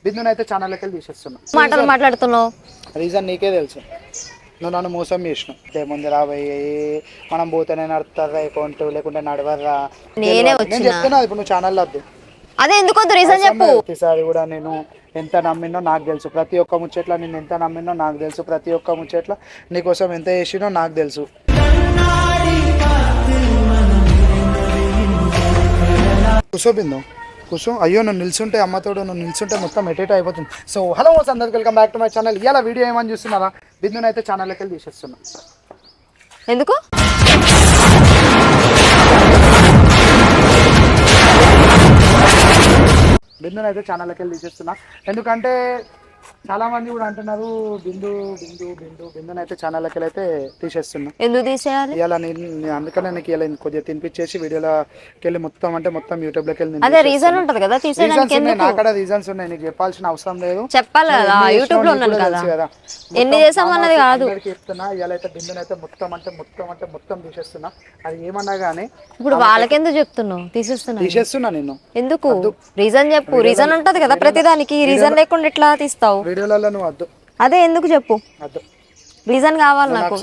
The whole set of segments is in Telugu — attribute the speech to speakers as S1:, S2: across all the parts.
S1: బిందునైతే ఛానల్లోకి వెళ్ళి తీసేస్తున్నా.
S2: మాటలు మాట్లాడుతున్నావు.
S1: రీజన్ నీకే తెలుసు. నువ్వు నన్ను మోసం చేసినావు. ముందు రాబోయే మనం పోతేనే నడుతుందా అకౌంట్, లేకుంటే నడవర్రా.
S2: నేనే
S1: నేను
S2: వచ్చిన
S1: చెప్తున్నా ఇప్పుడు నువ్వు ఛానల్ వద్దు.
S2: అదే ఎందుకు రీజన్ చెప్పు.
S1: ప్రతిసారి కూడా నేను ఎంత నమ్మినో నాకు తెలుసు. ప్రతి ఒక్క ముచ్చట్ల నేను ఎంత నమ్మినో నాకు తెలుసు. ప్రతి ఒక్క ముచ్చట్ల నీకోసం ఎంత చేసినో నాకు తెలుసు. కూర్చోబిందు కూర్చో. అయ్యో నువ్వు నిల్చుంటే అమ్మతోడు, నువ్వు నిల్చుంటే మొత్తం ఎటేట్ అయిపోతుంది. సో హలో అందరికి welcome back to my channel. ఇలా వీడియో ఏమని చూస్తున్నారా? బిందునైతే ఛానల్లోకి వెళ్ళి తీసేస్తున్నా.
S2: ఎందుకు?
S1: బిందునైతే ఛానల్లోకి వెళ్ళి తీసేస్తున్నా. ఎందుకంటే చాలా మంది కూడా అంటున్నారు బిందునైతే ఛానల్లోకి వెళ్ళి అయితే తీసేస్తున్నా.
S2: ఎందుకు తీసేయాలి?
S1: ఇలా నేను అందుకనే నీకు ఇలా కొద్దిగా తినిపించేసి వీడియోలోకి వెళ్ళి మొత్తం అంటే మొత్తం యూట్యూబ్లోకి వెళ్ళి
S2: అదే రీజన్ ఉంటుంది కదా తీసేయడానికి.
S1: నాకడ రీజన్స్ ఉన్నాయి, నీకు చెప్పాల్సిన అవసరం లేదు.
S2: చెప్పాలి కదా, యూట్యూబ్ లో ఉన్నాను కదా. ఎన్ని చేసామన్నది కాదు
S1: చెప్తున్నా. ఇలా అయితే బిందునైతే మొత్తం తీసేస్తున్నా. అది ఏమన్నా గానీ
S2: ఇప్పుడు వాళ్ళకెందుకు చెప్తున్నావు?
S1: తీసేస్తున్నా నేను.
S2: ఎందుకు? రీజన్ చెప్పు. రీజన్ ఉంటది కదా ప్రతిదానికి. రీజన్ లేకుండా ఎట్లా తీస్తావు
S1: వీడియోలలో? నువ్వు వద్దు.
S2: అదే ఎందుకు చెప్పు. రీజన్ కావాలి నాకు.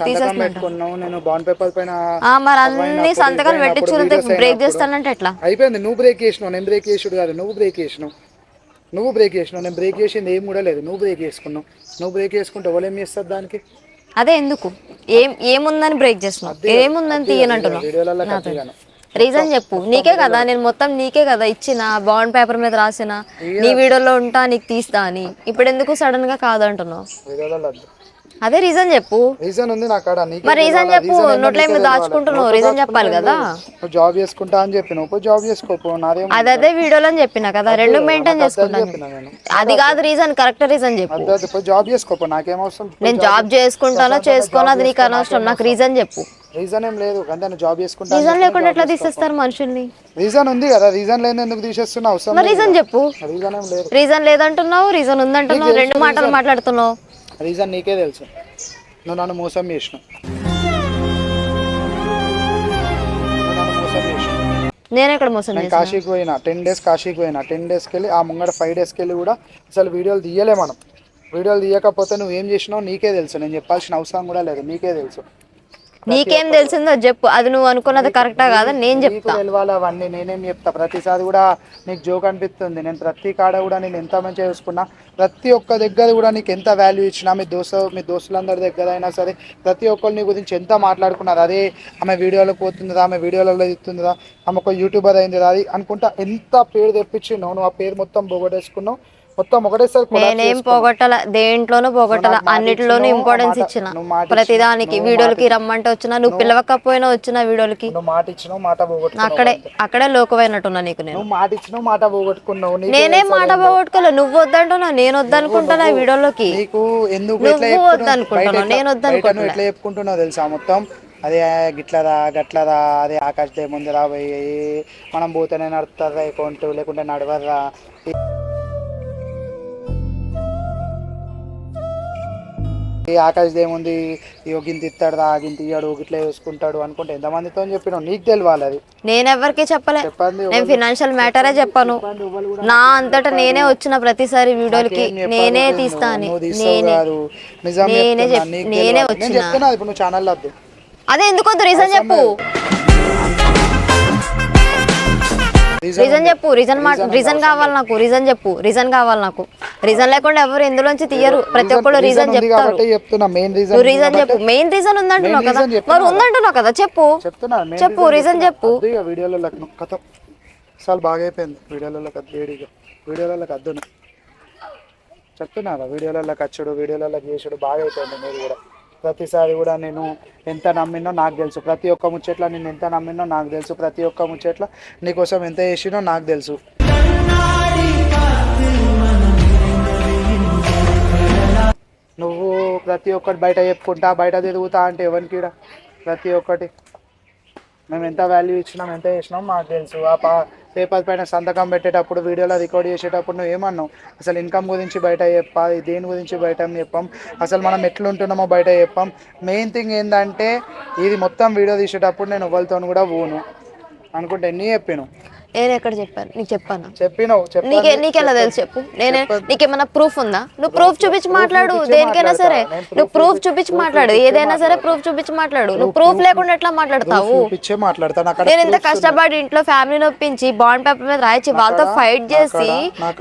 S1: పెట్టుకున్నావు నేను బాండ్ పేపర్ పైన.
S2: మరి అన్ని సంతకాలు పెట్టించు బ్రేక్ చేస్తానంటే ఎట్లా?
S1: అయిపోయింది. నువ్వు బ్రేక్ చేసినావు, నేను బ్రేక్ చేసుడు కాదు. నువ్వు బ్రేక్ చేసినావు, నేను బ్రేక్ చేసింది ఏం కూడా లేదు. నువ్వు బ్రేక్ చేసుకున్నావు. నువ్వు బ్రేక్ చేసుకుంటే వాళ్ళు ఏం చేస్తారు దానికి?
S2: అదే ఎందుకు? ఏముందని బ్రేక్ చేస్తున్నావు? ఏముందని తీయనంటున్నావు? రీజన్ చెప్పు. నీకే కదా నేను మొత్తం నీకే కదా ఇచ్చిన, బాండ్ పేపర్ మీద రాసిన, నీ వీడియోలో ఉంటా నీకు తీస్తా అని. ఇప్పుడు ఎందుకు సడన్ గా కాదంటున్నావు? అదే రీజన్ చెప్పు.
S1: రీజన్ ఉంది నా కాడ.
S2: మరి రీజన్ చెప్పు. నోట్లో ఏమి దాచుకుంటున్నావు? రీజన్ చెప్పాలి కదా.
S1: జాబ్ చేసుకుంటా అని చెప్పిన జాబ్ చేసుకోపో.
S2: అదే వీడియోలో చెప్పినా కదా, రెండు మెయింటైన్ చేసుకుంటాను. అది కాదు రీజన్. కరెక్ట్ రీజన్ చెప్పు.
S1: జాబ్ చేసుకోపో, నాకేం అవసరం.
S2: నేను జాబ్ చేసుకుంటానో చేసుకోనో అది నీకు అనవసరం. నాకు రీజన్ చెప్పు.
S1: రీజన్ ఏం లేదు అంటే జాబ్ చేసుకుంటా.
S2: రీజన్ లేకుండా ఎట్లా తీసేస్తారు మనుషుల్ని?
S1: రీజన్ ఉంది కదా. రీజన్ లేని ఎందుకు తీసేస్తున్నా? అవసరం.
S2: రీజన్ చెప్పు.
S1: రీజన్ ఏం లేదు.
S2: రీజన్ లేదంటున్నావు, రీజన్ ఉందంటున్నావు. రెండు మాటలు మాట్లాడుతున్నావు.
S1: రీజన్ నీకే తెలుసు. నువ్వు నన్ను మోసం చేసినావు.
S2: నేను ఎక్కడ మోసం
S1: చేసిన? కాశీకి పోయినా 10 days. కాశీకి పోయినా 10 daysకి వెళ్ళి ఆ ముంగడ 5 daysకి వెళ్ళి కూడా అసలు వీడియోలు తీయలే మనం. వీడియోలు తీయకపోతే నువ్వు ఏం చేసినావు నీకే తెలుసు. నేను చెప్పాల్సిన అవసరం కూడా లేదు. నీకే తెలుసు.
S2: నీకేం తెలిసిందో చెప్పు. అది నువ్వు అనుకున్నది కరెక్టా కాదా నేను చెప్తా.
S1: తెలవాలి అవన్నీ. నేనేం చెప్తా. ప్రతిసారి కూడా నీకు జోక్ అనిపిస్తుంది. నేను ప్రతి కాడ కూడా నేను ఎంత మంచిగా చూసుకున్నా, ప్రతి ఒక్క దగ్గర కూడా నీకు ఎంత వాల్యూ ఇచ్చినా, మీ దోస్తులందరి దగ్గర అయినా సరే ప్రతి ఒక్కరు నీ గురించి ఎంత మాట్లాడుకున్నారు. అదే ఆమె వీడియోలో పోతుందా, ఆమె వీడియోలలో ఇస్తుందా, ఆమె ఒక యూట్యూబర్ అయింది అది అనుకుంటా ఎంత పేరు తెప్పించినావు. నువ్వు ఆ పేరు మొత్తం పోగొట్టేసుకున్నావు. మొత్తం ఒకటేసారి.
S2: నేనేం పోగొట్టాల, దేంట్లోనూ పోగొట్టాల. అన్నిటిలోనూ ఇంపార్టెన్స్ ఇచ్చిన. ప్రతిదానికి వీడియోలకి రమ్మంటే వచ్చినా, నువ్వు పిలవకపోయినా వచ్చిన వీడియోలకి.
S1: మాట ఇచ్చినావు, మాట పోగొట్టుకున్నావు.
S2: అక్కడే లోకమైనట్టున్నా నీకు. నేను
S1: మాట ఇచ్చినావు, మాట పోగొట్టుకున్నావు.
S2: నేనేం మాట పోగొట్టుకోలేదు. నువ్వు వద్దంటున్నావు, నేను వద్దనుకుంటున్నా. వీడియోలోకి
S1: నీకు ఎందుకు
S2: నువ్వు వద్దనుకుంటున్నావు, నేను వద్దనుకుంటున్నా.
S1: ఎట్లా చెప్పుకుంటున్నావు తెలుసా? మొత్తం అదే గట్లరా అదే ఆకాశ ముందు రాబోయే మనం పోతేనే నడుతుందా అకౌంట్, లేకుంటే నడవర్రా. ఆకాశ్ ఏముంది, గింత ఇస్తాడు గింత ఇయ్యాడు, గిట్లా వేసుకుంటాడు అనుకుంటే ఎంతమందితో చెప్పినావు? నీకు తెలియాలి అది.
S2: నేను ఎవరికి చెప్పలే. నేను ఫైనాన్షియల్ మ్యాటరే చెప్పాను. నా అంతటా నేనే వచ్చిన ప్రతిసారి వీడియోలకి నేనే తీస్తా అని. నేనే వచ్చిన.
S1: ఇప్పుడు నువ్వు ఛానల్ వద్దు.
S2: అదే ఎందుకు వద్దు? రీజన్ చెప్పు. రీజన్ చెప్పు. రీజన్ కావాలి నాకు. రీజన్ చెప్పు. రీజన్ కావాలి నాకు. రీజన్ లేకుండా ఎవరు ఇందులోంచి తీయరు. ప్రతి ఒక్కళ్ళు రీజన్ చెప్తారు. నువ్వు రీజన్ చెప్పు. మెయిన్ రీజన్ ఉందంటున్నావు కదా, మరి ఉందంటున్నావు కదా చెప్పు. రీజన్ చెప్పు.
S1: వీడియోలో కథ అసలు బాగా అయిపోయింది. వీడియోలలో కద్దు చెప్తున్నారా? వీడియోలలో కచ్చుడు, వీడియోలలో చేసుడు బాగా అయిపోయింది. మీరు కూడా ప్రతిసారి కూడా నేను ఎంత నమ్మినో నాకు తెలుసు. ప్రతి ఒక్క ముచ్చట్ల నేను ఎంత నమ్మినో నాకు తెలుసు. ప్రతి ఒక్క ముచ్చట్ల నీకోసం ఎంత చేసినో నాకు తెలుసు. నువ్వు ప్రతి ఒక్కటి బయట చెప్పుకుంటా, బయట తిరుగుతా అంటే ఎవరికి ప్రతి ఒక్కటి మేము ఎంత వాల్యూ ఇచ్చినాం, ఎంత చేసినాం మాకు తెలుసు. ఆ పేపర్ పైన సంతకం పెట్టేటప్పుడు, వీడియోలో రికార్డ్ చేసేటప్పుడు నువ్వు ఏమన్నావు? అసలు ఇన్కమ్ గురించి బయట చెప్పాలి, దేని గురించి బయట చెప్పాం, అసలు మనం ఎట్లుంటున్నామో బయట చెప్పాం. మెయిన్ థింగ్ ఏంటంటే ఇది మొత్తం వీడియో తీసేటప్పుడు నేను ఎవరితో కూడా పోను అనుకుంటే ఎన్ని చెప్పాను.
S2: నేను ఎక్కడ చెప్పాను నీకు చెప్పాను
S1: చెప్పినావు
S2: నీకెలా తెలుసు చెప్పు నేను నీకేమన్నా ప్రూఫ్ ఉందా నువ్వు ప్రూఫ్ చూపించి మాట్లాడు దేనికైనా సరే నువ్వు ప్రూఫ్ చూపించి మాట్లాడు ఏదైనా సరే ప్రూఫ్ చూపించి మాట్లాడు నువ్వు ప్రూఫ్ లేకుండా ఎట్లా మాట్లాడతావు నేను ఇంత కష్టపడి ఇంట్లో ఫ్యామిలీ నొప్పించి బాండ్ పేపర్ మీద రాయించి వాళ్ళతో ఫైట్ చేసి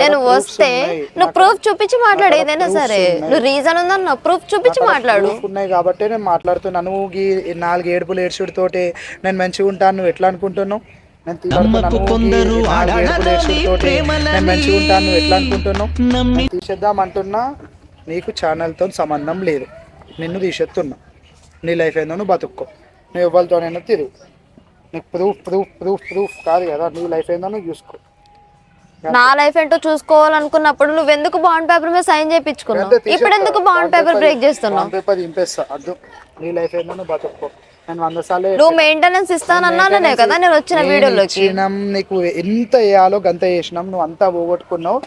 S2: నేను వస్తే నువ్వు ప్రూఫ్ చూపించి మాట్లాడు ఏదైనా సరే నువ్వు రీజన్ ఉందన్న ప్రూఫ్ చూపించి మాట్లాడు
S1: ఉన్నాయి కాబట్టి నేను మాట్లాడుతున్నాను నువ్వు 4 ఏడుపులు ఏడ్చుడితోటి నేను మంచిగా ఉంటాను నువ్వు ఎట్లా అనుకుంటున్నావు తీసేద్దాం అంటున్నా నీకు ఛానల్తో సంబంధం లేదు నిన్ను తీసేస్తున్నా నీ లైఫ్ ఏందో నువ్వు బతుక్కో నువ్వు ఎవరితోనైనా తిరుగు నీకు ప్రూఫ్ ప్రూఫ్ ప్రూఫ్ ప్రూఫ్ కాదు కదా నీ లైఫ్ ఏందో నువ్వు చూసుకో
S2: నా లైఫ్ ఏంటో చూసుకోవాలనుకున్నప్పుడు నువ్వు ఎందుకు బాండ్ పేపర్ మీద సైన్ చేయించుకున్నావు ఇప్పుడు ఎందుకు బాండ్ పేపర్ బ్రేక్ చేస్తున్నావు
S1: పేపర్ ఇంపేస్తా అద్దు నీ లైఫ్ ఏందో నువ్వు బతుక్కో నేను 100 సార్లు
S2: నువ్వు మెయింటెనెన్స్ ఇస్తానన్నానే కదా నేను వచ్చిన వీడియోలోకి
S1: నీకు ఎంత వేయాలో గంత చేసినాం నువ్వు అంతా పోగొట్టుకున్నావు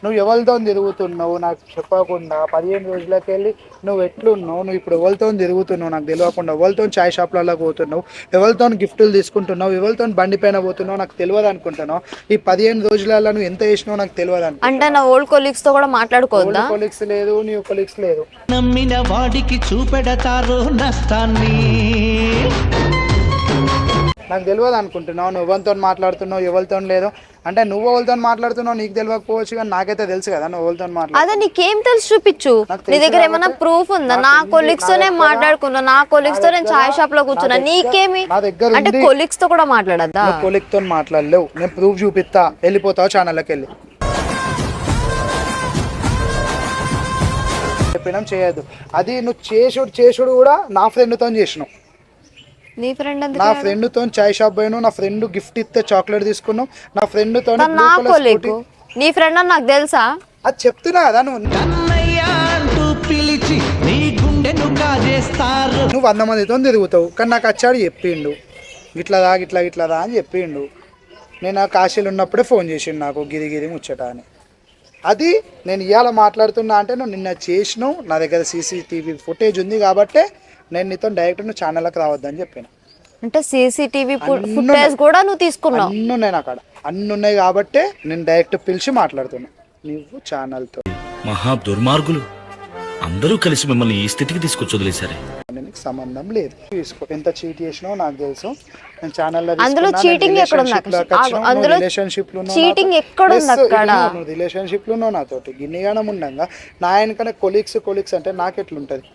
S1: నువ్వు ఎవరితో తిరుగుతున్నావు నాకు చెప్పకుండా 15 రోజులకి వెళ్ళి నువ్వు ఎట్లున్నావు నువ్వు ఇప్పుడు ఎవరితో తిరుగుతున్నావు నాకు తెలియకుండా ఎవరితో చాయ్ షాప్లలో పోతున్నావు ఎవరితో గిఫ్టులు తీసుకుంటున్నావు ఎవరితో బండి పైన పోతున్నావు నాకు తెలియదు అనుకుంటున్నావు ఈ 15 రోజులలో నువ్వు ఎంత చేసినావు నాకు తెలియదు
S2: అంటే నా ఓల్డ్ కొలీగ్స్ తో కూడా మాట్లాడుకోవద్దా
S1: కొలీగ్స్ లేదు నీ కొలీగ్స్ లేదు
S3: నమ్మిన వాడికి చూపెడతారు నష్టాన్ని
S1: నాకు తెలియదు అనుకుంటున్నావు నువ్వు ఎవరితో మాట్లాడుతున్నావు ఎవరితో లేదు అంటే నువ్వు ఎవరితో మాట్లాడుతున్నావు నీకు తెలియకపోవచ్చు కానీ నాకైతే తెలుసు కదా నువ్వు ఎవరితో మాట్లాడు
S2: అదే నీకేం తెలుసు చూపించు నీ దగ్గర ఏమైనా ప్రూఫ్ ఉందా నా కొలీగ్స్ తోనే మాట్లాడుకున్నా నా కొలీగ్స్ తో నేను చాయ్ షాప్ లో కూర్చున్నా నీకేమి
S1: నా దగ్గర
S2: అంటే కొలీగ్స్ తో కూడా మాట్లాడద్దా
S1: కొలీగ్ తో మాట్లాడలేవు నేను ప్రూఫ్ చూపిస్తా వెళ్ళిపోతావు ఛానల్కి వెళ్ళి చెప్పినాం చేయొద్దు అది నువ్వు చేసుడు కూడా నా ఫ్రెండ్తో చేసినావు
S2: నీ ఫ్రెండ్
S1: నా ఫ్రెండ్ తో చాయ్ షాప్ పోయినా నా ఫ్రెండ్ గిఫ్ట్ ఇస్తే చాక్లెట్ తీసుకున్నావు నా ఫ్రెండ్ తో
S2: నా కొలీగ్ నీ ఫ్రెండ్ అని నాకు తెలుసా
S1: అది చెప్తున్నా కదా నువ్వు 100 మందితో తిరుగుతావు కానీ నాకు వచ్చాడు చెప్పిండు గిట్లదా గిట్లా అని చెప్పిండు నేను ఆ కాశీలు ఉన్నప్పుడే ఫోన్ చేసిండు నాకు గిరి ముచ్చట అని అది నేను ఇవాళ మాట్లాడుతున్నా అంటే నువ్వు నిన్న చేసినావు నా దగ్గర CCTV ఫుటేజ్ ఉంది కాబట్టి నేను నీతో డైరెక్ట్ నువ్వు ఛానల్కి రావద్దని చెప్పాను
S2: అంటే CCTV ఫుటేజ్ కూడా నువ్వు తీసుకున్నావు
S1: అన్నీ ఉన్నాయి అక్కడ అన్నీ ఉన్నాయి కాబట్టి నేను డైరెక్ట్ పిలిచి మాట్లాడుతున్నా నువ్వు ఛానల్తో
S4: మహా దుర్మార్గులు అందరూ కలిసి మిమ్మల్ని ఈ స్థితికి తీసుకొచ్చి వదిలేశారే
S1: నీకు సంబంధం లేదు తీసుకో ఎంత చీట్ చేసినావు నాకు తెలుసు నేను ఛానల్లో
S2: అందులో చీటింగ్ ఎక్కడ ఉంది అందులో
S1: రిలేషన్షిప్ లో
S2: చీటింగ్ ఎక్కడ ఉంది అక్కడ
S1: నువ్వు రిలేషన్షిప్ లో నాతోటి గిన్నెగానం ఉండగా నా ఆయనకనే కొలీగ్స్ అంటే నాకు ఎట్లుంటది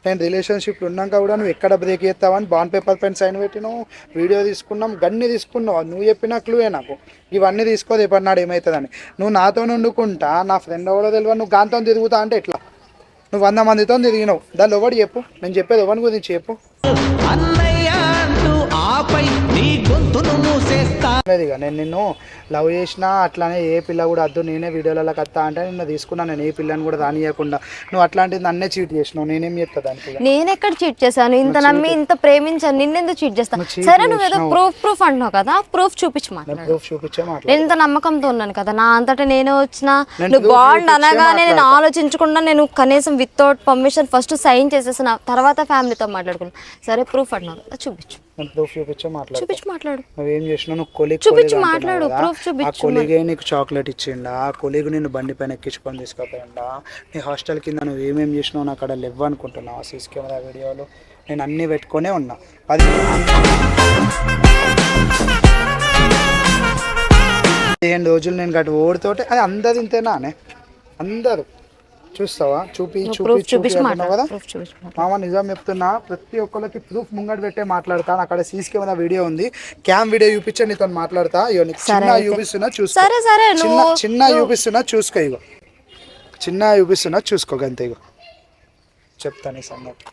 S1: నేను రిలేషన్షిప్లో ఉన్నాక కూడా నువ్వు ఎక్కడ బ్రేక్ చేస్తావని బాండ్ పేపర్ పైన సైన్ పెట్టినావు వీడియో తీసుకున్నాం గన్ని తీసుకున్నావు నువ్వు చెప్పిన క్లూయే నాకు ఇవన్నీ తీసుకోదు ఎప్పటినాడు ఏమవుతుందని నువ్వు నాతో వండుకుంటా నా ఫ్రెండ్ ఎవరో తెలియదు నువ్వు గాంతో తిరుగుతా అంటే ఎట్లా నువ్వు 100 మందితో తిరిగినావు దాన్ని ఒకటి చెప్పు నేను చెప్పేది ఎవరి గురించి చెప్పు ఇక నేను నిన్ను లవ్ చేసినా అట్లానే ఏ పిల్ల కూడా వద్దు నేనే వీడియోలలో కత్తా అంటే నిన్ను తీసుకున్నా నేను ఏ పిల్లని కూడా రానియకుండా నువ్వు అట్లాంటిది నన్నే చీట్ చేసినావు నేనేం చేస్తా దానికి
S2: నేను ఎక్కడ చీట్ చేశాను ఇంత నమ్మి ఇంత ప్రేమించాను నిన్నెందుకు చీట్ చేస్తాను సరే నువ్వు ఏదో ప్రూఫ్ అంటున్నావు కదా ప్రూఫ్ చూపించి
S1: ప్రూఫ్ చూపించే
S2: నేను ఇంత నమ్మకంతో ఉన్నాను కదా నా అంతటా నేనే వచ్చిన నువ్వు బాండ్ అనగానే నేను ఆలోచించకుండా నేను కనీసం వితౌట్ పర్మిషన్ ఫస్ట్ సైన్ చేసేసిన తర్వాత ఫ్యామిలీతో మాట్లాడుకున్నాను సరే ప్రూఫ్ అంటున్నావు చూపించు
S1: ప్రూఫ్ చూపించే
S2: మాట్లాడు
S1: నువ్వేం చేసినావు నువ్వు కొలీగ్
S2: చూపించి మాట్లాడు ప్రూఫ్ చూపించు
S1: ఆ కొలీగే నీకు చాక్లెట్ ఇచ్చిండా ఆ కొలీగ్ నిన్ను బండి పైన ఎక్కించుకొని తీసుకుపోయిండా నీ హాస్టల్ కింద నువ్వు ఏమేమి చేసినావు నాకు అక్కడ లేవు అనుకుంటున్నావు CC కెమెరా వీడియోలు నేను అన్నీ పెట్టుకునే ఉన్నా 15 రోజులు నేను గట్టి ఓడితోటి అది అందరు ఇంతేనానే అందరు చూస్తావా చూపి కదా మామ నిజం చెప్తున్నా ప్రతి ఒక్కరికి ప్రూఫ్ ముంగట పెట్టే మాట్లాడతాను అక్కడ CC కెమెరా వీడియో ఉంది క్యామ్ వీడియో చూపించే నీతో మాట్లాడతా ఇగో నీకు చిన్న చూపిస్తున్నా చూసుకో చిన్న చూపిస్తున్నా చూసుకో ఇగో చిన్న చూపిస్తున్నా చూసుకో గంతే ఇగో చెప్తాను ఈ సంగతి